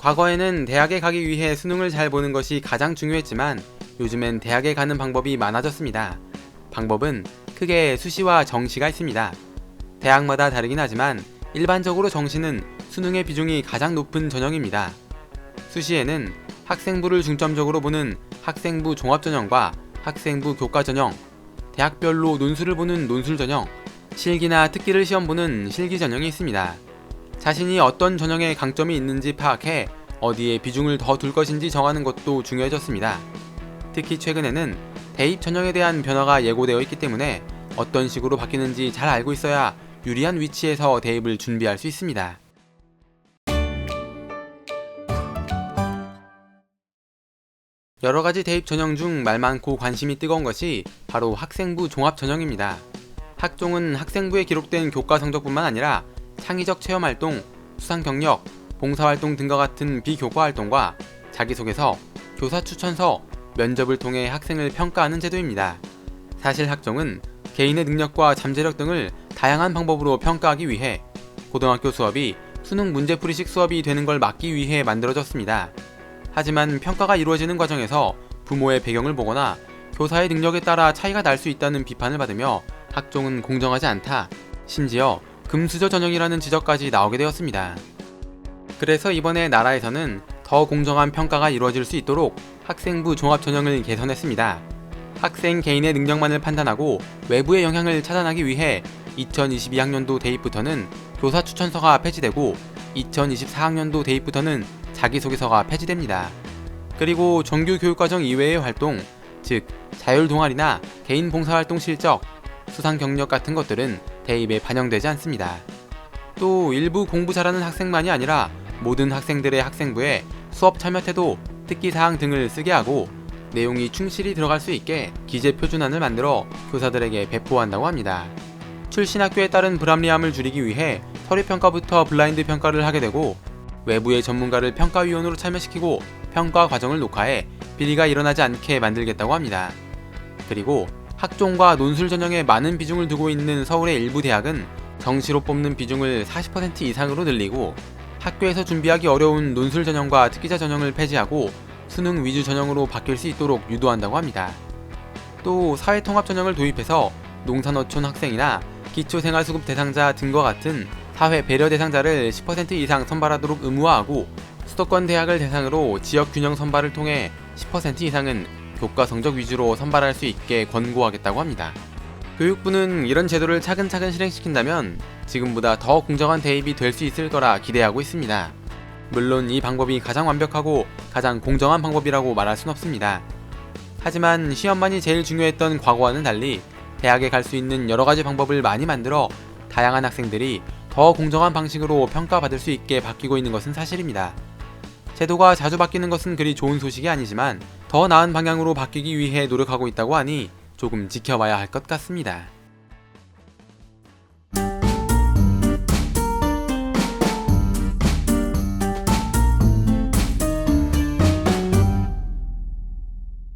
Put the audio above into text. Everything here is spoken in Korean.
과거에는 대학에 가기 위해 수능을 잘 보는 것이 가장 중요했지만 요즘엔 대학에 가는 방법이 많아졌습니다. 방법은 크게 수시와 정시가 있습니다. 대학마다 다르긴 하지만 일반적으로 정시는 수능의 비중이 가장 높은 전형입니다. 수시에는 학생부를 중점적으로 보는 학생부 종합전형과 학생부 교과전형, 대학별로 논술을 보는 논술전형, 실기나 특기를 시험 보는 실기전형이 있습니다. 자신이 어떤 전형에 강점이 있는지 파악해 어디에 비중을 더 둘 것인지 정하는 것도 중요해졌습니다. 특히 최근에는 대입 전형에 대한 변화가 예고되어 있기 때문에 어떤 식으로 바뀌는지 잘 알고 있어야 유리한 위치에서 대입을 준비할 수 있습니다. 여러가지 대입 전형 중 말 많고 관심이 뜨거운 것이 바로 학생부 종합 전형입니다. 학종은 학생부에 기록된 교과 성적뿐만 아니라 창의적 체험활동, 수상경력, 봉사활동 등과 같은 비교과 활동과 자기소개서, 교사 추천서, 면접을 통해 학생을 평가하는 제도입니다. 사실 학종은 개인의 능력과 잠재력 등을 다양한 방법으로 평가하기 위해 고등학교 수업이 수능 문제풀이식 수업이 되는 걸 막기 위해 만들어졌습니다. 하지만 평가가 이루어지는 과정에서 부모의 배경을 보거나 교사의 능력에 따라 차이가 날 수 있다는 비판을 받으며 학종은 공정하지 않다, 심지어 금수저 전형이라는 지적까지 나오게 되었습니다. 그래서 이번에 나라에서는 더 공정한 평가가 이루어질 수 있도록 학생부 종합 전형을 개선했습니다. 학생 개인의 능력만을 판단하고 외부의 영향을 차단하기 위해 2022학년도 대입부터는 교사 추천서가 폐지되고 2024학년도 대입부터는 자기소개서가 폐지됩니다. 그리고 정규 교육과정 이외의 활동, 즉 자율 동아리나 개인 봉사활동 실적, 수상 경력 같은 것들은 대입에 반영되지 않습니다. 또 일부 공부 잘하는 학생만이 아니라 모든 학생들의 학생부에 수업 참여 태도, 특기사항 등을 쓰게 하고 내용이 충실히 들어갈 수 있게 기재표준안을 만들어 교사들에게 배포한다고 합니다. 출신 학교에 따른 불합리함을 줄이기 위해 서류평가부터 블라인드 평가를 하게 되고 외부의 전문가를 평가위원으로 참여시키고 평가 과정을 녹화해 비리가 일어나지 않게 만들겠다고 합니다. 그리고 학종과 논술 전형에 많은 비중을 두고 있는 서울의 일부 대학은 정시로 뽑는 비중을 40% 이상으로 늘리고 학교에서 준비하기 어려운 논술 전형과 특기자 전형을 폐지하고 수능 위주 전형으로 바뀔 수 있도록 유도한다고 합니다. 또 사회통합 전형을 도입해서 농산어촌 학생이나 기초생활수급 대상자 등과 같은 사회 배려 대상자를 10% 이상 선발하도록 의무화하고 수도권 대학을 대상으로 지역 균형 선발을 통해 10% 이상은 교과 성적 위주로 선발할 수 있게 권고하겠다고 합니다. 교육부는 이런 제도를 차근차근 실행시킨다면 지금보다 더 공정한 대입이 될 수 있을 거라 기대하고 있습니다. 물론 이 방법이 가장 완벽하고 가장 공정한 방법이라고 말할 순 없습니다. 하지만 시험만이 제일 중요했던 과거와는 달리 대학에 갈 수 있는 여러가지 방법을 많이 만들어 다양한 학생들이 더 공정한 방식으로 평가받을 수 있게 바뀌고 있는 것은 사실입니다. 제도가 자주 바뀌는 것은 그리 좋은 소식이 아니지만 더 나은 방향으로 바뀌기 위해 노력하고 있다고 하니 조금 지켜봐야 할 것 같습니다.